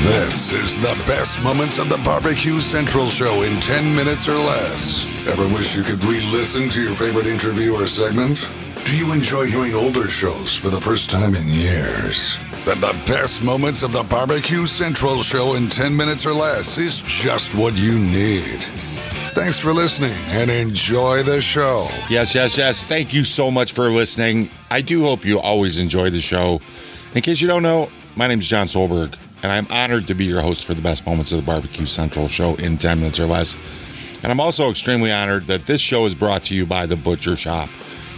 This is the best moments of the BBQ Central Show in 10 minutes or less. Ever wish you could re-listen to your favorite interview or segment? Do you enjoy hearing older shows for the first time in years? Then the best moments of the BBQ Central Show in 10 minutes or less is just what you need. Thanks for listening and enjoy the show. Yes. Thank you so much for listening. I do hope you always enjoy the show. In case you don't know, my name is John Solberg, and I'm honored to be your host for the best moments of the BBQ Central Show in 10 minutes or less. And I'm also extremely honored that this show is brought to you by The Butcher Shop,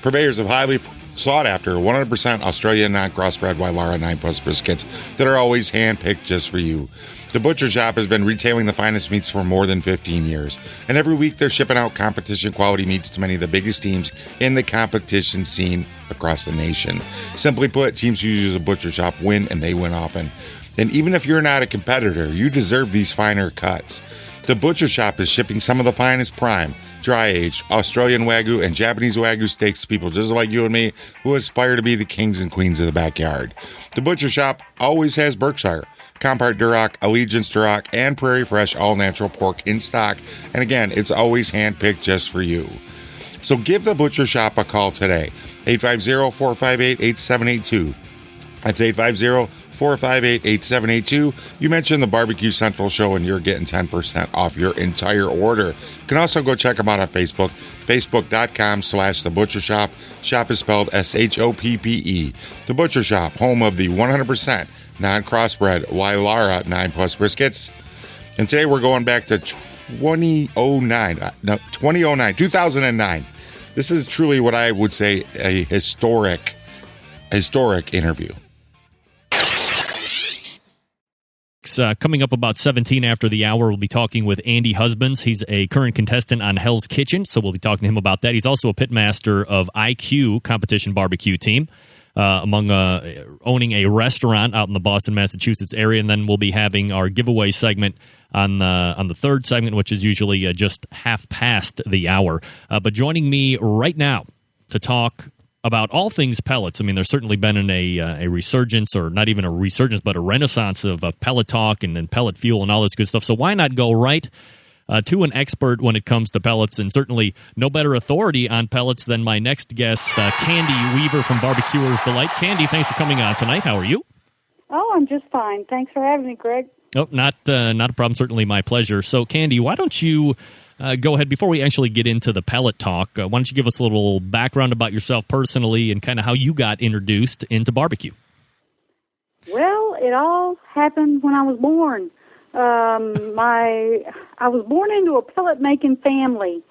purveyors of highly sought-after 100% Australian non-crossbred Wylara 9+ briskets that are always hand-picked just for you. The Butcher Shop has been retailing the finest meats for more than 15 years, and every week they're shipping out competition-quality meats to many of the biggest teams in the competition scene across the nation. Simply put, teams who use a Butcher Shop win, and they win often. And even if you're not a competitor, you deserve these finer cuts. The Butcher Shop is shipping some of the finest prime, dry-aged, Australian Wagyu and Japanese Wagyu steaks to people just like you and me who aspire to be the kings and queens of the backyard. The Butcher Shop always has Berkshire, Compart Duroc, Allegiance Duroc, and Prairie Fresh all-natural pork in stock. And again, it's always hand-picked just for you. So give the Butcher Shop a call today, 850-458-8782. That's 850-458-8782. You mentioned the BBQ Central Show and you're getting 10% off your entire order. You can also go check them out on Facebook, facebook.com/The Butcher Shop. Shop is spelled S-H-O-P-P-E. The Butcher Shop, home of the 100% non-crossbred Wylara 9+ briskets. And today we're going back to 2009. This is truly what I would say a historic interview. Coming up about 17 after the hour, we'll be talking with Andy Husbands. He's a current contestant on Hell's Kitchen, so we'll be talking to him about that. He's also a pitmaster of IQ Competition Barbecue Team, owning a restaurant out in the Boston, Massachusetts area, and then we'll be having our giveaway segment on the third segment, which is usually just half past the hour. But joining me right now to talk about all things pellets. I mean, there's certainly been a resurgence, or not even a resurgence, but a renaissance of pellet talk and pellet fuel and all this good stuff. So why not go right to an expert when it comes to pellets, and certainly no better authority on pellets than my next guest, Candy Weaver from Barbecuer's Delight. Candy, thanks for coming on tonight. How are you? Oh, I'm just fine. Thanks for having me, Greg. Oh, not a problem. Certainly my pleasure. So, Candy, why don't you go ahead, before we actually get into the pellet talk, why don't you give us a little background about yourself personally and kind of how you got introduced into barbecue? Well, it all happened when I was born. I was born into a pellet-making family.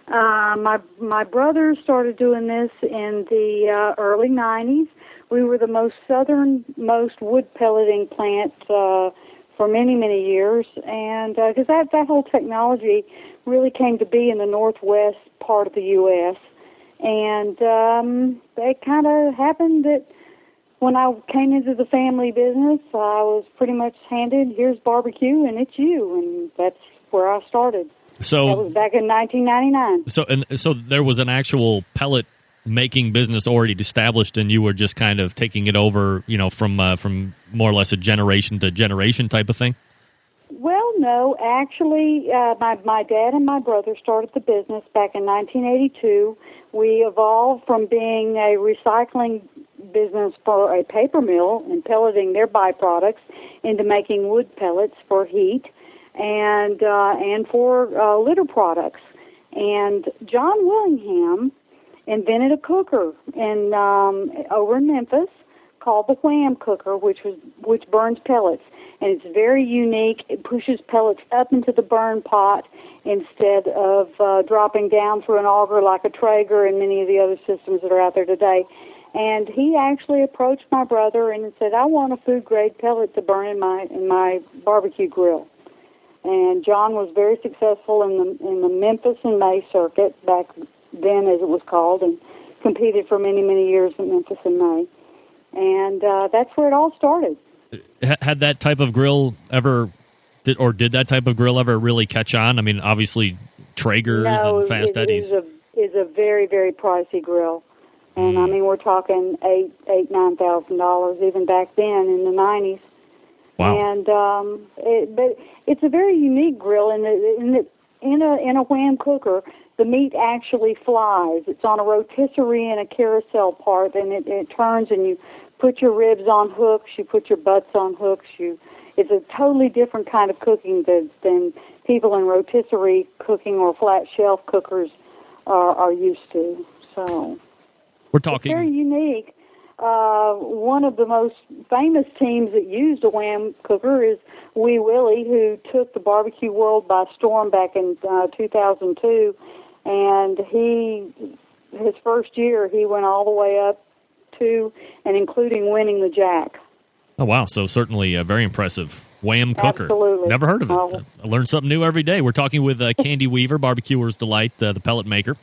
My brother started doing this in the early 90s. We were the most southernmost wood pelleting plant for many, many years, and because that whole technology really came to be in the northwest part of the U.S., and it kind of happened that when I came into the family business, I was pretty much handed, here's barbecue, and it's you, and that's where I started. So that was back in 1999. So there was an actual pellet making business already established, and you were just kind of taking it over, from more or less a generation to generation type of thing? Well, no. Actually, my dad and my brother started the business back in 1982. We evolved from being a recycling business for a paper mill and pelleting their byproducts into making wood pellets for heat and for litter products. And John Willingham invented a cooker over in Memphis called the Wham cooker, which burns pellets, and it's very unique. It pushes pellets up into the burn pot instead of dropping down through an auger like a Traeger and many of the other systems that are out there today. And he actually approached my brother and said, "I want a food grade pellet to burn in my barbecue grill." And John was very successful in the Memphis and May circuit back then, as it was called, and competed for many, many years in Memphis and May. And that's where it all started. Had that type of grill did that type of grill ever really catch on? I mean, obviously Traegers and Fast Eddies. Is a very, very pricey grill. And I mean, we're talking $8,000, $9,000 even back then in the 90s. Wow. And but it's a very unique grill in a Wham cooker. The meat actually flies. It's on a rotisserie and a carousel part, and it turns, and you put your ribs on hooks, you put your butts on hooks. It's a totally different kind of cooking than people in rotisserie cooking or flat shelf cookers are used to. So we're talking. It's very unique. One of the most famous teams that used a Wham cooker is Wee Willie, who took the barbecue world by storm back in 2002. And his first year, he went all the way up to and including winning the Jack. Oh, wow. So certainly a very impressive Wham cooker. Absolutely. Never heard of it. I learn something new every day. We're talking with Candy Weaver, Barbecuer's Delight, the pellet maker.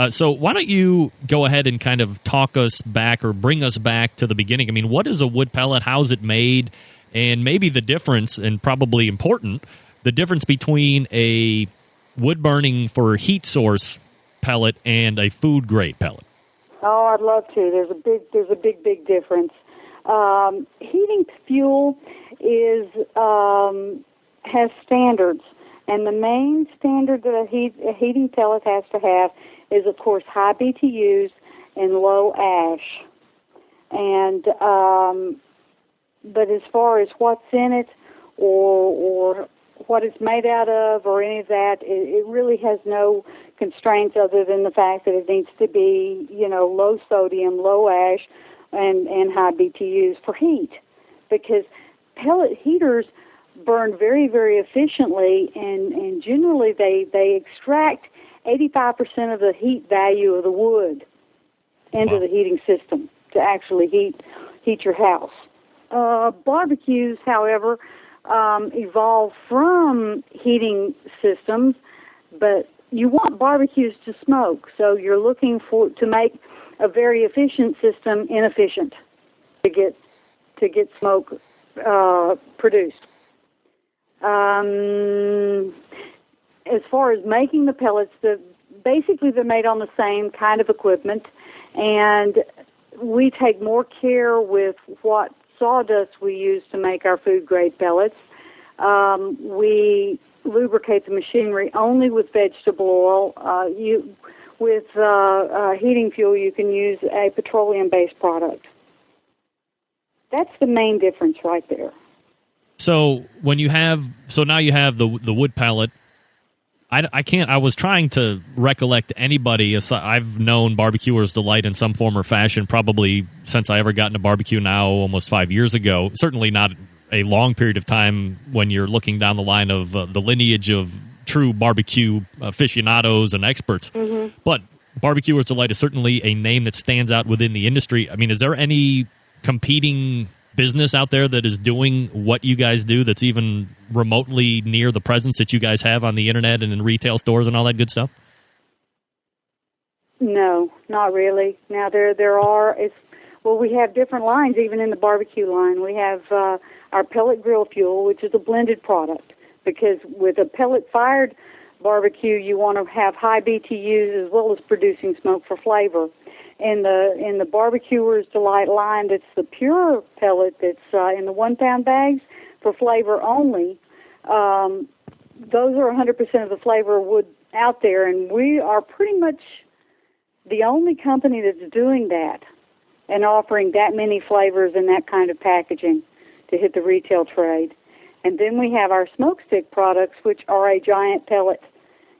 So why don't you go ahead and kind of talk us back or bring us back to the beginning? I mean, what is a wood pellet? How is it made? And maybe the difference, and probably important, the difference between a wood burning for heat source pellet and a food grade pellet. Oh, I'd love to. There's a big difference. Heating fuel has standards, and the main standard that a heating pellet has to have is, of course, high BTUs and low ash. And but as far as what's in it or what it's made out of or any of that, it really has no constraints other than the fact that it needs to be, low sodium, low ash, and high BTUs for heat. Because pellet heaters burn very, very efficiently, and generally they extract 85% of the heat value of the wood into the heating system to actually heat your house. Barbecues, however, evolve from heating systems, but you want barbecues to smoke, so you're looking to make a very efficient system inefficient to get smoke produced. As far as making the pellets, basically they're made on the same kind of equipment, and we take more care with what sawdust we use to make our food-grade pellets. We lubricate the machinery only with vegetable oil. With heating fuel, you can use a petroleum-based product. That's the main difference right there. So now you have the wood pellet. I was trying to recollect anybody. I've known Barbecuer's Delight in some form or fashion probably since I ever got into barbecue now, almost 5 years ago. Certainly not a long period of time when you're looking down the line of the lineage of true barbecue aficionados and experts. Mm-hmm. But Barbecuer's Delight is certainly a name that stands out within the industry. I mean, is there any competing business out there that is doing what you guys do that's even remotely near the presence that you guys have on the internet and in retail stores and all that good stuff? No, not really. Now there are. We have different lines even in the barbecue line. We have our pellet grill fuel, which is a blended product, because with a pellet-fired barbecue, you want to have high BTUs as well as producing smoke for flavor. In the Barbecuer's Delight line, that's the pure pellet that's in the 1 pound bags for flavor only. Those are 100% of the flavor wood out there, and we are pretty much the only company that's doing that and offering that many flavors and that kind of packaging to hit the retail trade. And then we have our smoke stick products, which are a giant pellet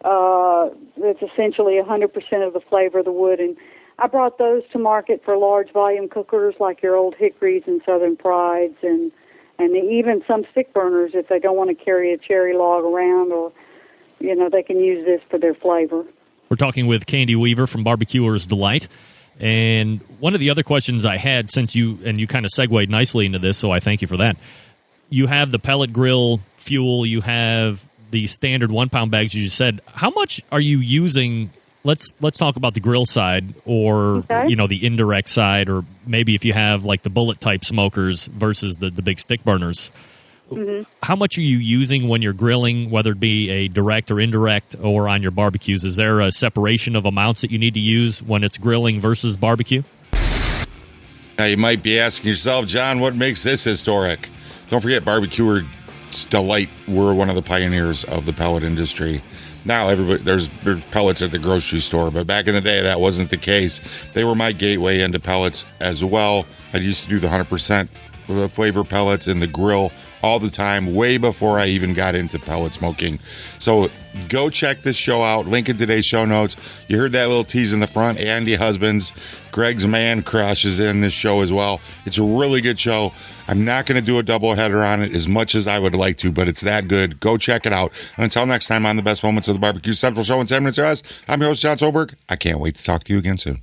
that's essentially 100% of the flavor of the wood. And I brought those to market for large volume cookers like your Old Hickories and Southern Prides, and even some stick burners if they don't want to carry a cherry log around, or they can use this for their flavor. We're talking with Candy Weaver from Barbecuer's Delight. And one of the other questions I had, since you kind of segued nicely into this, so I thank you for that. You have the pellet grill fuel, you have the standard 1 pound bags, you just said. How much are you using? Let's talk about the grill side, or the indirect side, or maybe if you have like the bullet type smokers versus the big stick burners. Mm-hmm. How much are you using when you're grilling, whether it be a direct or indirect or on your barbecues? Is there a separation of amounts that you need to use when it's grilling versus barbecue? Now you might be asking yourself, John, what makes this historic? Don't forget, Barbecuer's Delight. We're one of the pioneers of the pellet industry. Now there's pellets at the grocery store, but back in the day that wasn't the case. They were my gateway into pellets as well. I used to do the 100% flavor pellets in the grill all the time, way before I even got into pellet smoking. So go check this show out. Link in today's show notes. You heard that little tease in the front. Andy Husbands, Greg's man crush is in this show as well. It's a really good show. I'm not going to do a double header on it as much as I would like to, but it's that good. Go check it out. And until next time on the Best Moments of the Barbecue Central Show in 10 minutes or less, I'm your host, John Solberg. I can't wait to talk to you again soon.